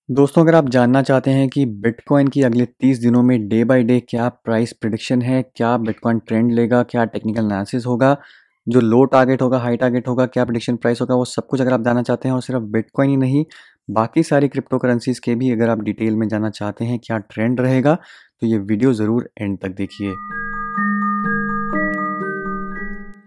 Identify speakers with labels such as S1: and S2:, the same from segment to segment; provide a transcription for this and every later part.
S1: दोस्तों, अगर आप जानना चाहते हैं कि बिटकॉइन की अगले 30 दिनों में डे बाय डे क्या प्राइस प्रिडिक्शन है, क्या बिटकॉइन ट्रेंड लेगा, क्या टेक्निकल एनालिसिस होगा, जो लो टारगेट होगा, हाई टारगेट होगा, क्या प्रिडिक्शन प्राइस होगा, वो सब कुछ अगर आप जानना चाहते हैं और सिर्फ बिटकॉइन ही नहीं, बाकी सारी क्रिप्टो करेंसीज के भी अगर आप डिटेल में जानना चाहते हैं क्या ट्रेंड रहेगा, तो ये वीडियो ज़रूर एंड तक देखिए।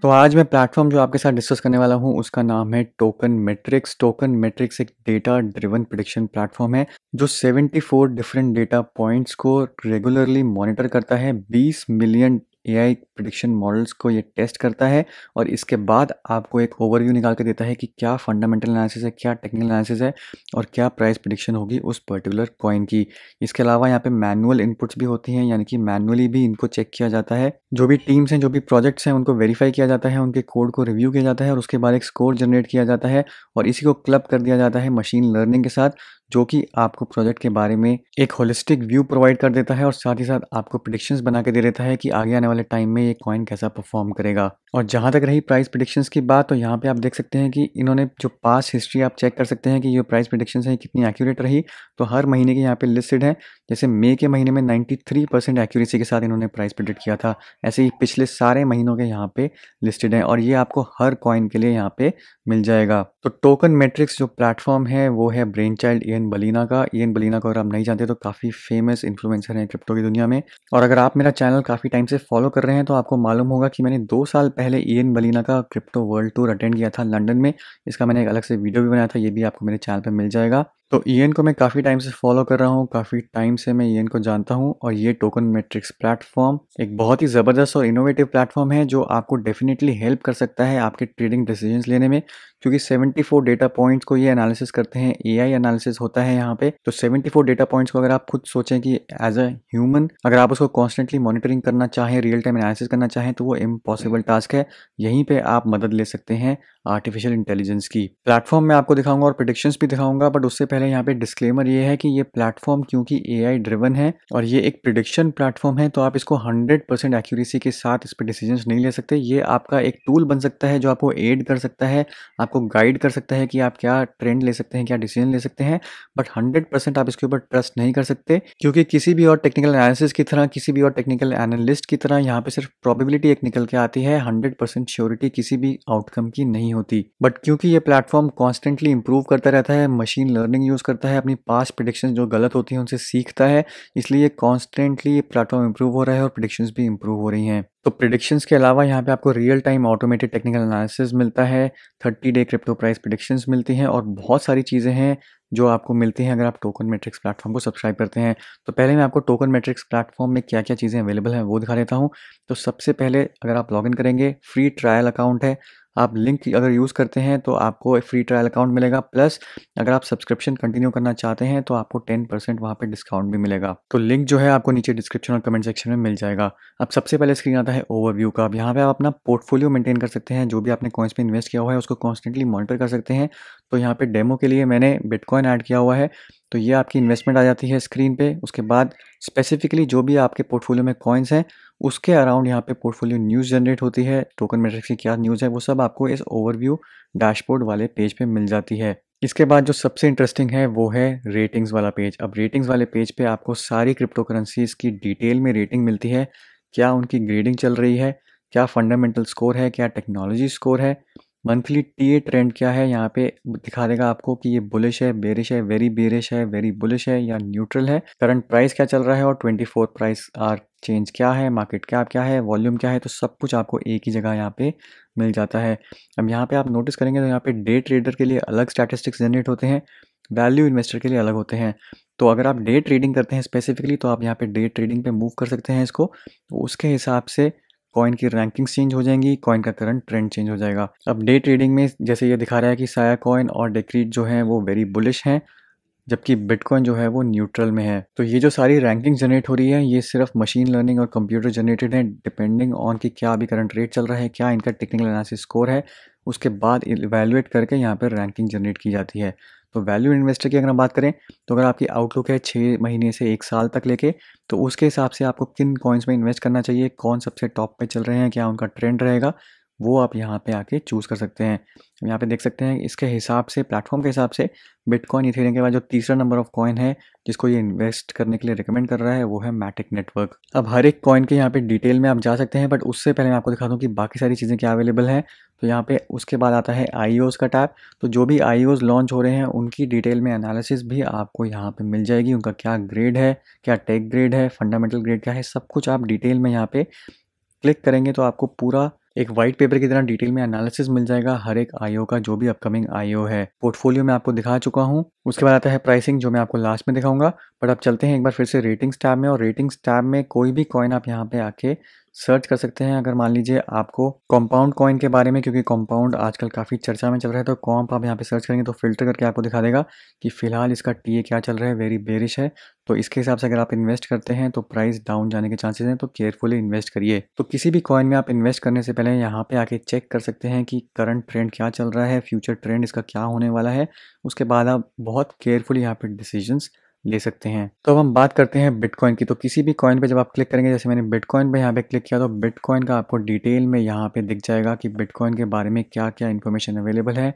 S1: तो आज मैं प्लेटफॉर्म जो आपके साथ डिस्कस करने वाला हूँ उसका नाम है टोकन मेट्रिक्स। टोकन मेट्रिक्स एक डेटा ड्रिवन प्रिडिक्शन प्लेटफॉर्म है जो 74 डिफरेंट डेटा पॉइंट्स को रेगुलरली मॉनिटर करता है। 20 मिलियन एआई प्रिडिक्शन मॉडल्स को ये टेस्ट करता है और इसके बाद आपको एक ओवरव्यू निकाल के देता है कि क्या फंडामेंटल एनालिसिस है, क्या टेक्निकल एनालिसिस है और क्या प्राइस प्रिडिक्शन होगी उस पर्टिकुलर कॉइन की। इसके अलावा यहाँ पे मैनुअल इनपुट्स भी होती हैं, यानी कि मैनुअली भी इनको चेक किया जाता है। जो भी टीम्स हैं, जो भी प्रोजेक्ट्स हैं, उनको वेरीफाई किया जाता है, उनके कोड को रिव्यू किया जाता है और उसके बाद एक स्कोर जनरेट किया जाता है और इसी को क्लब कर दिया जाता है मशीन लर्निंग के साथ, जो कि आपको प्रोजेक्ट के बारे में एक होलिस्टिक व्यू प्रोवाइड कर देता है और साथ ही साथ आपको प्रिडिक्शंस बना के दे देता है कि आगे आने वाले टाइम में ये कॉइन कैसा परफॉर्म करेगा। और जहाँ तक रही प्राइस प्रिडिक्शंस की बात, तो यहाँ पे आप देख सकते हैं कि इन्होंने जो पास्ट हिस्ट्री आप चेक कर सकते हैं कि ये प्राइस प्रिडिक्शंस है कितनी एक्यूरेट रही। तो हर महीने के यहाँ पे लिस्टेड है। जैसे मई के महीने में 93% एक्यूरेसी के साथ इन्होंने प्राइस प्रिडिक्ट किया था। ऐसे ही पिछले सारे महीनों के यहाँ पे लिस्टेड हैं और ये आपको हर कॉइन के लिए यहाँ पे मिल जाएगा। तो टोकन मैट्रिक्स जो प्लेटफॉर्म है वो है ब्रेन चाइल्ड इयन बलीना का। इयन बलीना को अगर आप नहीं जानते तो काफ़ी फेमस इन्फ्लुएंसर हैं क्रिप्टो की दुनिया में। और अगर आप मेरा चैनल काफ़ी टाइम से फॉलो कर रहे हैं तो आपको मालूम होगा कि मैंने 2 साल पहले इयन बलीना का क्रिप्टो वर्ल्ड टूर अटेंड किया था लंदन में। इसका मैंने एक अलग से वीडियो भी बनाया था, ये भी आपको मेरे चैनल पर मिल जाएगा। तो इयन को मैं काफ़ी टाइम से फॉलो कर रहा हूँ, काफ़ी टाइम से मैं इयन को जानता हूँ और ये टोकन मैट्रिक्स प्लेटफॉर्म एक बहुत ही ज़बरदस्त और इनोवेटिव प्लेटफॉर्म है जो आपको डेफिनेटली हेल्प कर सकता है आपके ट्रेडिंग डिसीजंस लेने में, क्योंकि 74 डेटा पॉइंट्स को ये एनालिसिस करते हैं। एआई एनालिसिस होता है यहाँ पे। तो 74 डेटा पॉइंट्स को अगर आप खुद सोचें कि एज अ ह्यूमन अगर आप उसको कॉन्स्टेंटली मॉनिटरिंग करना चाहें, रियल टाइम एनालिसिस करना चाहें, तो वो इम्पॉसिबल टास्क है। यहीं पे आप मदद ले सकते हैं आर्टिफिशियल इंटेलिजेंस की। प्लेटफॉर्म में आपको दिखाऊंगा और प्रेडिक्शंस भी दिखाऊंगा, बट उससे पहले यहाँ पे डिस्क्लेमर ये है कि ये प्लेटफॉर्म क्योंकि एआई ड्रिवन है और ये एक प्रिडिक्शन प्लेटफॉर्म है, तो आप इसको 100% एक्यूरेसी के साथ इस पर डिसीजंस नहीं ले सकते। ये आपका एक टूल बन सकता है जो आपको एड कर सकता है, आपको गाइड कर सकता है कि आप क्या ट्रेंड ले सकते हैं, क्या डिसीजन ले सकते हैं, बट 100% आप इसके ऊपर ट्रस्ट नहीं कर सकते, क्योंकि किसी भी और टेक्निकल एनालिसिस की तरह, किसी भी और टेक्निकल एनालिस्ट की तरह यहाँ पे सिर्फ प्रोबेबिलिटी एक निकल के आती है, 100% श्योरिटी किसी भी आउटकम की नहीं होती। बट क्योंकि ये प्लेटफॉर्म कॉन्स्टेंटली इंप्रूव करता रहता है, मशीन लर्निंग यूज़ करता है, अपनी पास्ट प्रिडिक्शन जो गलत होती हैं उनसे सीखता है, इसलिए कॉन्स्टेंटली ये प्लेटफॉर्म इंप्रूव हो रहा है और प्रिडिक्शंस भी इंप्रूव हो रही हैं। तो प्रिडिक्शंस के अलावा यहाँ पे आपको real time automated technical analysis मिलता है, 30 डे क्रिप्टो प्राइस प्रिडिक्शंस मिलती हैं और बहुत सारी चीज़ें हैं जो आपको मिलती हैं अगर आप टोकन मैट्रिक्स प्लेटफॉर्म को सब्सक्राइब करते हैं। तो पहले मैं आपको टोकन मैट्रिक्स प्लेटफॉर्म में क्या क्या चीज़ें अवेलेबल हैं वो दिखा देता हूँ। तो सबसे पहले अगर आप लॉगिन करेंगे, फ्री ट्रायल अकाउंट है। आप लिंक अगर यूज़ करते हैं तो आपको एक फ्री ट्रायल अकाउंट मिलेगा, प्लस अगर आप सब्सक्रिप्शन कंटिन्यू करना चाहते हैं तो आपको 10% वहाँ पे डिस्काउंट भी मिलेगा। तो लिंक जो है आपको नीचे डिस्क्रिप्शन और कमेंट सेक्शन में मिल जाएगा। अब सबसे पहले स्क्रीन आता है ओवरव्यू का। अब यहाँ पे आप अपना पोर्टफोलियो मेंटेन कर सकते हैं, जो भी आपने कॉइन्स पे इन्वेस्ट किया हुआ है उसको कॉन्स्टेंटली मॉनिटर कर सकते हैं। तो यहाँ पे डेमो के लिए मैंने बिटकॉइन ऐड किया हुआ है, तो ये आपकी इन्वेस्टमेंट आ जाती है स्क्रीन पे। उसके बाद स्पेसिफिकली जो भी आपके पोर्टफोलियो में कॉइन्स हैं उसके अराउंड यहाँ पे पोर्टफोलियो न्यूज़ जनरेट होती है। टोकन मैट्रिक्स की क्या न्यूज़ है वो सब आपको इस ओवरव्यू डैशबोर्ड वाले पेज पे मिल जाती है। इसके बाद जो सबसे इंटरेस्टिंग है वो है रेटिंग्स वाला पेज। अब रेटिंग्स वाले पेज पे आपको सारी क्रिप्टो करेंसीज की डिटेल में रेटिंग मिलती है, क्या उनकी ग्रेडिंग चल रही है, क्या फंडामेंटल स्कोर है, क्या टेक्नोलॉजी स्कोर है, मंथली टीए ट्रेंड क्या है, यहाँ पे दिखा देगा आपको कि ये बुलिश है, बेरिश है, वेरी बेरिश है, वेरी बुलिश है या न्यूट्रल है, करंट प्राइस क्या चल रहा है और 24 प्राइस आर चेंज क्या है, मार्केट कैप क्या है, वॉल्यूम क्या है। तो सब कुछ आपको एक ही जगह यहाँ पे मिल जाता है। अब यहाँ पे आप नोटिस करेंगे तो यहाँ पे डे ट्रेडर के लिए अलग स्टैटिस्टिक्स जनरेट होते हैं, वैल्यू इन्वेस्टर के लिए अलग होते हैं। तो अगर आप डे ट्रेडिंग करते हैं स्पेसिफिकली तो आप यहाँ पे डे ट्रेडिंग पे मूव कर सकते हैं इसको, तो उसके हिसाब से कॉइन की रैंकिंग्स चेंज हो जाएंगी, कॉइन का करंट ट्रेंड चेंज हो जाएगा। अब डे ट्रेडिंग में जैसे ये दिखा रहा है कि साया कॉइन और डेक्रीट जो है वो वेरी बुलिश हैं, जबकि बिटकॉइन जो है वो न्यूट्रल में है। तो ये जो सारी रैंकिंग जनरेट हो रही है ये सिर्फ मशीन लर्निंग और कंप्यूटर जनरेटेड है, डिपेंडिंग ऑन कि क्या अभी करंट रेट चल रहा है, क्या इनका टेक्निकल एनालिसिस स्कोर है, उसके बाद इवैल्यूएट करके यहाँ पर रैंकिंग जनरेट की जाती है। तो वैल्यू इन्वेस्टर की अगर हम बात करें तो अगर आपकी आउटलुक है 6 महीने से 1 साल तक लेके, तो उसके हिसाब से आपको किन कॉइन्स में इन्वेस्ट करना चाहिए, कौन सबसे टॉप पे चल रहे हैं, क्या उनका ट्रेंड रहेगा, वो आप यहाँ पे आके चूज़ कर सकते हैं। यहाँ पे देख सकते हैं इसके हिसाब से, प्लेटफॉर्म के हिसाब से बिटकॉइन, इथेरियम के बाद जो तीसरा नंबर ऑफ कॉइन है जिसको ये इन्वेस्ट करने के लिए रिकमेंड कर रहा है वो है मैटिक नेटवर्क। अब हर एक कॉइन के यहाँ पे डिटेल में आप जा सकते हैं, बट उससे पहले मैं आपको दिखा दूँ कि बाकी सारी चीज़ें क्या अवेलेबल हैं। तो यहाँ पे उसके बाद आता है आईओज़ का टैब। तो जो भी आईओज़ लॉन्च हो रहे हैं उनकी डिटेल में एनालिसिस भी आपको यहाँ पे मिल जाएगी। उनका क्या ग्रेड है, क्या टेक ग्रेड है, फंडामेंटल ग्रेड क्या है, सब कुछ आप डिटेल में यहाँ पे क्लिक करेंगे तो आपको पूरा एक वाइट पेपर की तरह डिटेल में एनालिसिस मिल जाएगा हर एक आईओ का, जो भी अपकमिंग आईओ है। पोर्टफोलियो में आपको दिखा चुका हूँ। उसके बाद आता है प्राइसिंग, जो मैं आपको लास्ट में दिखाऊंगा। बट अब चलते हैं एक बार फिर से रेटिंग्स टैब में, और रेटिंग्स टैब में कोई भी कॉइन आप यहाँ पे आके सर्च कर सकते हैं। अगर मान लीजिए आपको कंपाउंड कॉइन के बारे में, क्योंकि कंपाउंड आजकल काफ़ी चर्चा में चल रहा है, तो कॉम्प आप यहाँ पे सर्च करेंगे तो फिल्टर करके आपको दिखा देगा कि फिलहाल इसका टीए क्या चल रहा है, वेरी बेरिश है। तो इसके हिसाब से अगर आप इन्वेस्ट करते हैं तो प्राइस डाउन जाने के चांसेस हैं, तो केयरफुली इन्वेस्ट करिए। तो किसी भी कॉइन में आप इन्वेस्ट करने से पहले यहाँ पे आके चेक कर सकते हैं कि करंट ट्रेंड क्या चल रहा है, फ्यूचर ट्रेंड इसका क्या होने वाला है। उसके बाद आप बहुत केयरफुली यहाँ पे डिसीजंस ले सकते हैं। तो अब हम बात करते हैं बिटकॉइन की। तो किसी भी कॉइन पे जब आप क्लिक करेंगे, जैसे मैंने बिटकॉइन पे यहाँ पे क्लिक किया, तो बिटकॉइन का आपको डिटेल में यहाँ पे दिख जाएगा कि बिटकॉइन के बारे में क्या क्या इन्फॉर्मेशन अवेलेबल है।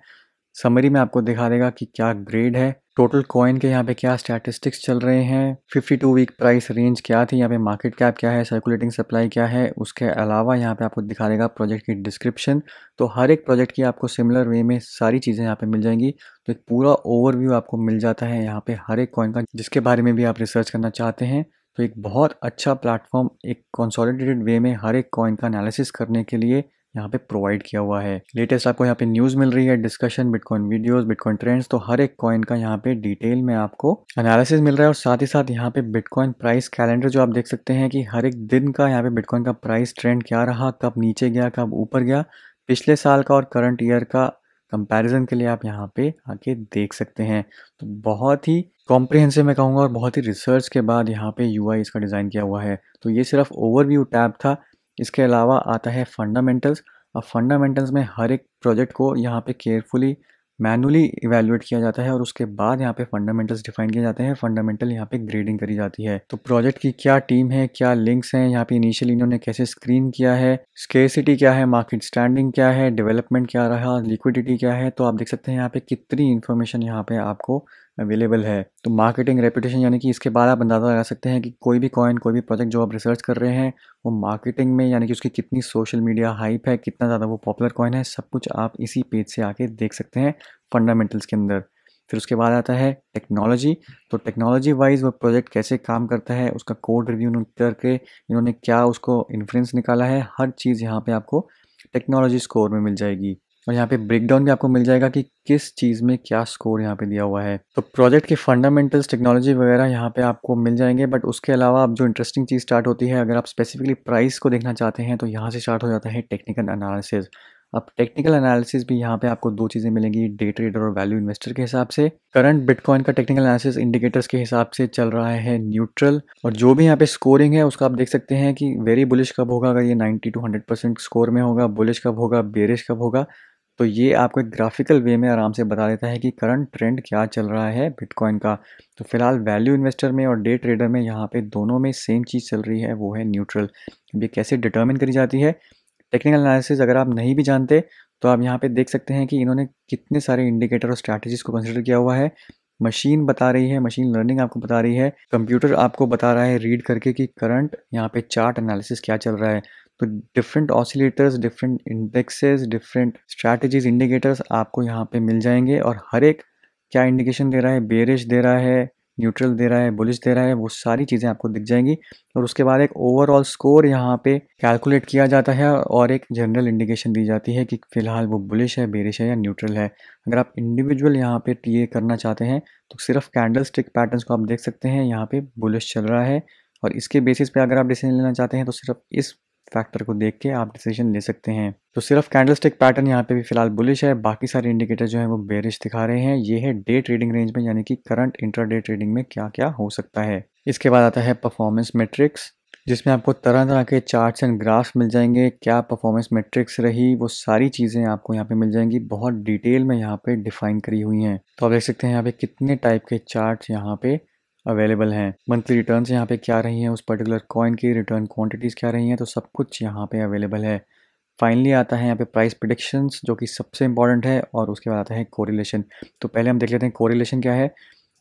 S1: समरी में आपको दिखा देगा कि क्या ग्रेड है, टोटल कॉइन के यहाँ पे क्या स्टैटिस्टिक्स चल रहे हैं, 52 वीक प्राइस रेंज क्या थी, यहाँ पे मार्केट कैप क्या है, सर्कुलेटिंग सप्लाई क्या है। उसके अलावा यहाँ पे आपको दिखा देगा प्रोजेक्ट की डिस्क्रिप्शन। तो हर एक प्रोजेक्ट की आपको सिमिलर वे में सारी चीज़ें यहाँ पे मिल जाएंगी। तो एक पूरा ओवरव्यू आपको मिल जाता है यहाँ पे हर एक कॉइन का, जिसके बारे में भी आप रिसर्च करना चाहते हैं। तो एक बहुत अच्छा प्लेटफॉर्म एक कंसोलिडेटेड वे में हर एक कॉइन का एनालिसिस करने के लिए यहाँ पे प्रोवाइड किया हुआ है। लेटेस्ट आपको यहाँ पे न्यूज़ मिल रही है, discussion, bitcoin videos, bitcoin trends, तो हर एक कॉइन का यहाँ पे डिटेल में आपको एनालिसिस मिल रहा है। और साथ ही साथ यहाँ पे बिटकॉइन प्राइस कैलेंडर, जो आप देख सकते हैं कि हर एक दिन का यहाँ पे बिटकॉइन का प्राइस ट्रेंड क्या रहा, कब नीचे गया, कब ऊपर गया, पिछले साल का और करंट ईयर का कंपैरिजन के लिए आप यहाँ पे आके देख सकते हैं। तो बहुत ही कॉम्प्रिहेंसिव मैं कहूँगा, और बहुत ही रिसर्च के बाद यहाँ पे यूआई इसका डिज़ाइन किया हुआ है। तो ये सिर्फ ओवरव्यू टैब था। इसके अलावा आता है फंडामेंटल्स। अब फंडामेंटल्स में हर एक प्रोजेक्ट को यहाँ पे केयरफुली मैनुअली इवैल्यूएट किया जाता है, और उसके बाद यहाँ पे फंडामेंटल्स डिफाइन किए जाते हैं। फंडामेंटल यहाँ पे ग्रेडिंग करी जाती है। तो प्रोजेक्ट की क्या टीम है, क्या लिंक्स हैं, यहाँ पे इनिशियली इन्होंने कैसे स्क्रीन किया है, स्केर्सिटी क्या है, मार्केट स्टैंडिंग क्या है, डेवलपमेंट क्या रहा, लिक्विडिटी क्या है। तो आप देख सकते हैं यहाँ पे कितनी इन्फॉर्मेशन यहाँ पे आपको अवेलेबल है। तो मार्केटिंग रेपुटेशन, यानी कि इसके बाद आप अंदाज़ा लगा सकते हैं कि कोई भी कॉइन, कोई भी प्रोजेक्ट जो आप रिसर्च कर रहे हैं, वो मार्केटिंग में, यानी कि उसकी कितनी सोशल मीडिया हाइप है, कितना ज़्यादा वो पॉपुलर कॉइन है, सब कुछ आप इसी पेज से आके देख सकते हैं फंडामेंटल्स के अंदर। फिर उसके बाद आता है टेक्नोलॉजी। तो टेक्नोलॉजी वाइज वो प्रोजेक्ट कैसे काम करता है, उसका कोड रिव्यू करके इन्होंने क्या उसको इन्फ्लुएंस निकाला है, हर चीज़ यहाँ पे आपको टेक्नोलॉजी स्कोर में मिल जाएगी। और यहाँ पे ब्रेकडाउन भी आपको मिल जाएगा कि किस चीज़ में क्या स्कोर यहाँ पे दिया हुआ है। तो प्रोजेक्ट के फंडामेंटल्स, टेक्नोलॉजी वगैरह यहाँ पे आपको मिल जाएंगे। बट उसके अलावा अब जो इंटरेस्टिंग चीज़ स्टार्ट होती है, अगर आप स्पेसिफिकली प्राइस को देखना चाहते हैं, तो यहाँ से स्टार्ट हो जाता है टेक्निकल एनालिसिस। अब टेक्निकल एनालिसिस भी यहाँ पे आपको दो चीज़ें मिलेंगी, डे ट्रेडर और वैल्यू इन्वेस्टर के हिसाब से। करंट बिटकॉइन का टेक्निकल एनालिसिस इंडिकेटर्स के हिसाब से चल रहा है न्यूट्रल, और जो भी यहाँ पे स्कोरिंग है उसका आप देख सकते हैं कि वेरी बुलिश कब होगा, अगर ये 90 to 100% स्कोर में होगा, बुलिश कब होगा, बेरिश कब होगा। तो ये आपको एक ग्राफिकल वे में आराम से बता देता है कि करंट ट्रेंड क्या चल रहा है बिटकॉइन का। तो फिलहाल वैल्यू इन्वेस्टर में और डे ट्रेडर में यहाँ पे दोनों में सेम चीज़ चल रही है, वो है न्यूट्रल। ये कैसे डिटर्मिन करी जाती है टेक्निकल एनालिसिस, अगर आप नहीं भी जानते तो आप यहाँ पे देख सकते हैं कि इन्होंने कितने सारे इंडिकेटर और स्ट्रैटेजीज को कंसिडर किया हुआ है। मशीन बता रही है, मशीन लर्निंग आपको बता रही है, कंप्यूटर आपको बता रहा है रीड करके कि करंट यहाँ पे चार्ट एनालिसिस क्या चल रहा है। तो different oscillators, different indexes, different strategies, indicators आपको यहाँ पे मिल जाएंगे, और हर एक क्या इंडिकेशन दे रहा है, बेरिश दे रहा है, न्यूट्रल दे रहा है, बुलिश दे रहा है, वो सारी चीज़ें आपको दिख जाएंगी। और उसके बाद एक ओवरऑल स्कोर यहाँ पे कैलकुलेट किया जाता है, और एक जनरल इंडिकेशन दी जाती है कि फिलहाल वो बुलिश है, बेरिश है या न्यूट्रल है। अगर आप इंडिविजुअल यहाँ पे टीए करना चाहते हैं तो सिर्फ कैंडल स्टिक पैटर्न्स को आप देख सकते हैं, यहाँ पे बुलिश चल रहा है, और इसके बेसिस पे अगर आप डिसीजन लेना चाहते हैं तो सिर्फ इस फैक्टर को देख के आप डिसीजन ले सकते हैं। तो सिर्फ कैंडलस्टिक पैटर्न यहाँ पे भी फिलहाल बुलिश है, बाकी सारे इंडिकेटर जो है वो बेरिश दिखा रहे हैं। ये है डे ट्रेडिंग रेंज में, यानी कि करंट इंट्राडे ट्रेडिंग में क्या क्या हो सकता है। इसके बाद आता है परफॉर्मेंस मेट्रिक्स, जिसमें आपको तरह तरह के चार्ट्स एंड ग्राफ्स मिल जाएंगे। क्या परफॉर्मेंस मेट्रिक्स रही, वो सारी चीज़ें आपको यहाँ पे मिल जाएंगी, बहुत डिटेल में यहाँ पे डिफाइन करी हुई हैं। तो आप देख सकते हैं यहाँ पे कितने टाइप के चार्ट्स यहाँ पे अवेलेबल हैं। मंथली रिटर्न्स यहाँ पे क्या रही हैं, उस पर्टिकुलर कॉइन की रिटर्न क्वांटिटीज़ क्या रही हैं, तो सब कुछ यहाँ पे अवेलेबल है। फाइनली आता है यहाँ पे प्राइस प्रिडिक्शंस, जो कि सबसे इंपॉर्टेंट है, और उसके बाद आता है कोरिलेशन। तो पहले हम देख लेते हैं कोरिलेशन क्या है।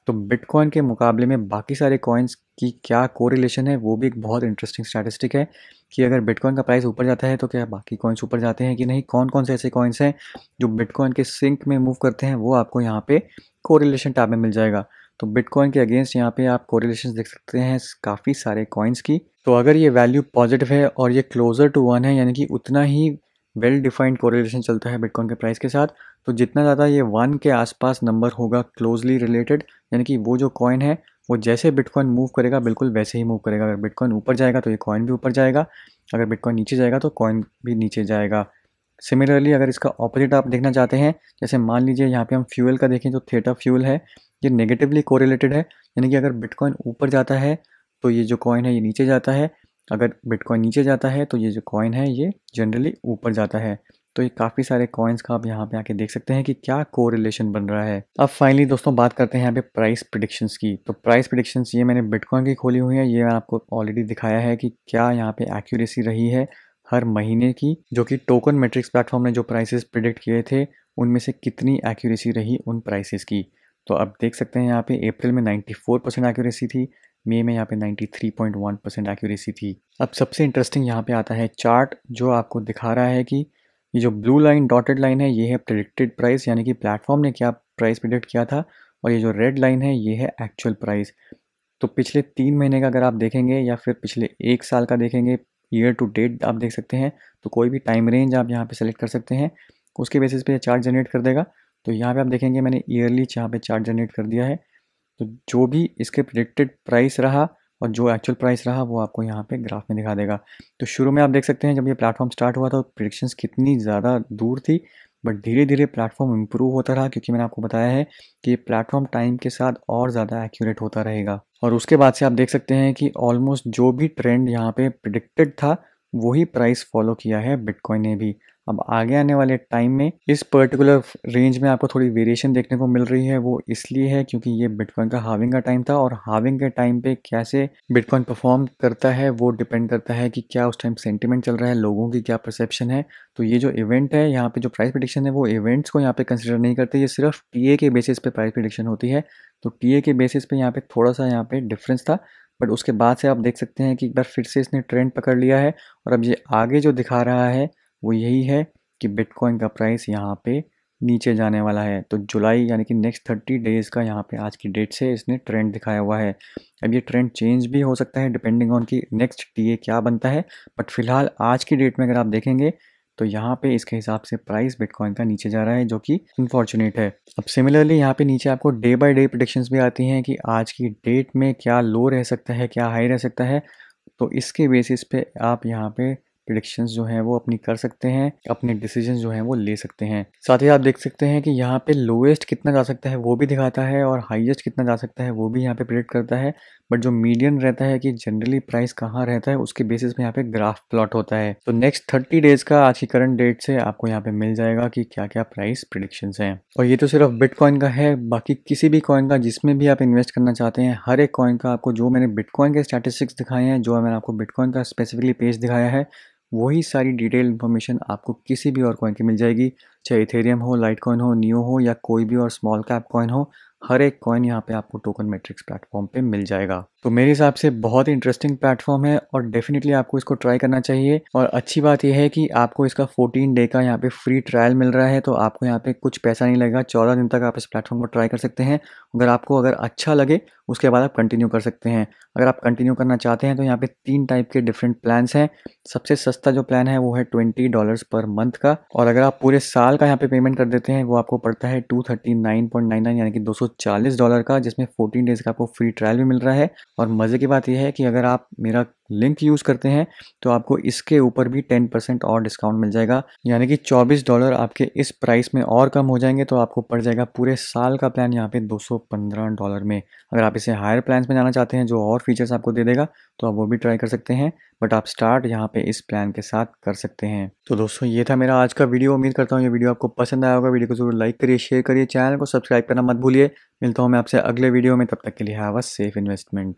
S1: तो बिटकॉइन के मुकाबले में बाकी सारे कॉइन्स की क्या कोरिलेशन है, वो भी एक बहुत इंटरेस्टिंग स्टैटिस्टिक है कि अगर बिटकॉइन का प्राइस ऊपर जाता है तो क्या बाकी कॉइन्स ऊपर जाते हैं कि नहीं। कौन कौन से ऐसे कॉइन्स हैं जो बिटकॉइन के सिंक में मूव करते हैं, वो आपको यहाँ पे कोरिलेशन टैब में मिल जाएगा। तो बिटकॉइन के अगेंस्ट यहाँ पे आप कोरिलेशन देख सकते हैं काफ़ी सारे कॉइन्स की। तो अगर ये वैल्यू पॉजिटिव है और ये क्लोजर टू 1 है, यानी कि उतना ही वेल डिफाइंड कोरिलेशन चलता है बिटकॉइन के प्राइस के साथ, तो जितना ज़्यादा ये 1 के आसपास नंबर होगा क्लोजली रिलेटेड, यानी कि वो जो कॉइन है वो जैसे बिटकॉइन मूव करेगा बिल्कुल वैसे ही मूव करेगा। अगर बिटकॉइन ऊपर जाएगा तो ये कॉइन भी ऊपर जाएगा, अगर बिटकॉइन नीचे जाएगा तो कॉइन भी नीचे जाएगा। सिमिलरली अगर इसका ऑपोजिट आप देखना चाहते हैं, जैसे मान लीजिए यहाँ पे हम फ्यूल का देखें, जो थीटा फ्यूल है ये नेगेटिवली कोरिलेटेड है, यानी कि अगर बिटकॉइन ऊपर जाता है तो ये जो कॉइन है ये नीचे जाता है, अगर बिटकॉइन नीचे जाता है तो ये जो कॉइन है ये जनरली ऊपर जाता है। तो ये काफ़ी सारे कॉइन्स का आप यहाँ पे आके देख सकते हैं कि क्या कोरिलेशन बन रहा है। अब फाइनली दोस्तों बात करते हैं यहाँ पे प्राइस प्रिडिक्शंस की। तो प्राइस प्रिडिक्शंस ये मैंने बिटकॉइन की खोली हुई है, ये मैंने आपको ऑलरेडी दिखाया है कि क्या यहाँ पे एक्यूरेसी रही है हर महीने की, जो कि टोकन मैट्रिक्स प्लेटफॉर्म ने जो प्राइसेस प्रिडिक्ट किए थे उनमें से कितनी एक्यूरेसी रही उन प्राइसेस की। तो अब देख सकते हैं यहाँ पे अप्रैल में 94% एक्यूरेसी थी, मई में यहाँ पे 93.1% एक्यूरेसी थी। अब सबसे इंटरेस्टिंग यहाँ पे आता है चार्ट, जो आपको दिखा रहा है कि ये जो ब्लू लाइन डॉटेड लाइन है ये है प्रिडिक्टेड प्राइस, यानी कि प्लेटफॉर्म ने क्या प्राइस प्रिडिक्ट किया था, और ये जो रेड लाइन है ये है एक्चुअल प्राइस। तो पिछले 3 महीने का अगर आप देखेंगे या फिर पिछले 1 साल का देखेंगे, ईयर टू डेट आप देख सकते हैं, तो कोई भी टाइम रेंज आप यहाँ पे सेलेक्ट कर सकते हैं, उसके बेसिस पे ये चार्ट जनरेट कर देगा। तो यहाँ पे आप देखेंगे मैंने ईयरली यहाँ पे चार्ट जनरेट कर दिया है। तो जो भी इसके प्रिडिक्टेड प्राइस रहा और जो एक्चुअल प्राइस रहा वो आपको यहाँ पे ग्राफ में दिखा देगा। तो शुरू में आप देख सकते हैं जब ये प्लेटफॉर्म स्टार्ट हुआ था प्रिडिक्शंस कितनी ज़्यादा दूर थी, बट धीरे धीरे प्लेटफॉर्म इम्प्रूव होता रहा, क्योंकि मैंने आपको बताया है कि ये प्लेटफॉर्म टाइम के साथ और ज़्यादा एक्यूरेट होता रहेगा। और उसके बाद से आप देख सकते हैं कि ऑलमोस्ट जो भी ट्रेंड यहाँ पे प्रिडिक्टेड था वही प्राइस फॉलो किया है बिटकॉइन ने भी। अब आगे आने वाले टाइम में इस पर्टिकुलर रेंज में आपको थोड़ी वेरिएशन देखने को मिल रही है, वो इसलिए है क्योंकि ये बिटकॉइन का हाविंग का टाइम था, और हाविंग के टाइम पे कैसे बिटकॉइन परफॉर्म करता है वो डिपेंड करता है कि क्या उस टाइम सेंटिमेंट चल रहा है, लोगों की क्या परसेप्शन है। तो ये जो इवेंट है यहाँ पे जो प्राइस प्रिडिक्शन है वो इवेंट्स को यहाँ पे कंसिडर नहीं करते, ये सिर्फ टीए के बेसिस पे प्राइस प्रिडिक्शन होती है। तो टीए के बेसिस पे यहाँ पे थोड़ा सा यहाँ पे डिफरेंस था, बट उसके बाद से आप देख सकते हैं कि एक बार फिर से इसने ट्रेंड पकड़ लिया है, और अब ये आगे जो दिखा रहा है वो यही है कि बिटकॉइन का प्राइस यहाँ पे नीचे जाने वाला है। तो जुलाई यानी कि नेक्स्ट 30 डेज़ का यहाँ पे आज की डेट से इसने ट्रेंड दिखाया हुआ है। अब ये ट्रेंड चेंज भी हो सकता है डिपेंडिंग ऑन कि नेक्स्ट टीए क्या बनता है, बट फिलहाल आज की डेट में अगर आप देखेंगे तो यहाँ पे इसके हिसाब से प्राइस बिटकॉइन का नीचे जा रहा है, जो कि अनफॉर्चुनेट है। अब सिमिलरली यहाँ पे नीचे आपको डे बाय डे प्रेडिक्शंस भी आती हैं कि आज की डेट में क्या लो रह सकता है, क्या हाई रह सकता है। तो इसके बेसिस पे आप यहाँ पे प्रिडिक्शंस जो हैं वो अपनी कर सकते हैं, अपने डिसीजन जो हैं वो ले सकते हैं। साथ ही आप देख सकते हैं कि यहाँ पे लोएस्ट कितना जा सकता है वो भी दिखाता है, और हाईएस्ट कितना जा सकता है वो भी यहाँ पे प्रिडिक्ट करता है। बट जो मीडियन रहता है कि जनरली प्राइस कहाँ रहता है उसके बेसिस पे यहाँ पे ग्राफ प्लॉट होता है। तो नेक्स्ट 30 डेज का आज की करंट डेट से आपको यहाँ पे मिल जाएगा कि क्या क्या प्राइस प्रिडिक्शंस हैं। और ये तो सिर्फ बिटकॉइन का है, बाकी किसी भी कॉइन का जिसमें भी आप इन्वेस्ट करना चाहते हैं, हर एक कॉइन का आपको, जो मैंने बिटकॉइन के स्टैटिस्टिक्स दिखाए हैं, जो मैंने आपको बिटकॉइन का स्पेसिफिकली पेज दिखाया है, वही सारी डिटेल इन्फॉर्मेशन आपको किसी भी और कॉइन की मिल जाएगी, चाहे इथेरियम हो, लाइट कॉइन हो, नियो हो, या कोई भी और स्मॉल कैप कॉइन हो। हर एक कॉइन यहाँ पे आपको टोकन मैट्रिक्स प्लेटफॉर्म पे मिल जाएगा। तो मेरे हिसाब से बहुत ही इंटरेस्टिंग प्लेटफॉर्म है और डेफिनेटली आपको इसको ट्राई करना चाहिए। और अच्छी बात यह है कि आपको इसका 14 डे का यहाँ पे फ्री ट्रायल मिल रहा है, तो आपको यहाँ पे कुछ पैसा नहीं लगेगा। 14 दिन तक आप इस प्लेटफॉर्म को ट्राई कर सकते हैं। अगर अच्छा लगे उसके बाद आप कंटिन्यू कर सकते हैं। अगर आप कंटिन्यू करना चाहते हैं तो यहाँ पे 3 टाइप के डिफरेंट प्लान्स हैं। सबसे सस्ता जो प्लान है वो है $20 पर मंथ का, और अगर आप पूरे साल का यहाँ पे पेमेंट कर देते हैं वो आपको पड़ता है $239.99 यानी कि $240 का, जिसमें 14 डेज़ का आपको फ्री ट्रायल भी मिल रहा है। और मज़े की बात यह है कि अगर आप मेरा लिंक यूज़ करते हैं तो आपको इसके ऊपर भी 10% और डिस्काउंट मिल जाएगा, यानी कि $24 आपके इस प्राइस में और कम हो जाएंगे। तो आपको पड़ जाएगा पूरे साल का प्लान यहाँ पे $215 में। अगर आप इसे हायर प्लान्स में जाना चाहते हैं जो और फीचर्स आपको दे देगा तो आप वो भी ट्राई कर सकते हैं, बट आप स्टार्ट यहाँ पे इस प्लान के साथ कर सकते हैं। तो दोस्तों ये था मेरा आज का वीडियो। उम्मीद करता हूँ ये वीडियो आपको पसंद आया होगा। वीडियो को जरूर लाइक करिए, शेयर करिए, चैनल को सब्सक्राइब करना मत भूलिए। मिलता हूँ मैं आपसे अगले वीडियो में, तब तक के लिए हैव अ सेफ इन्वेस्टमेंट।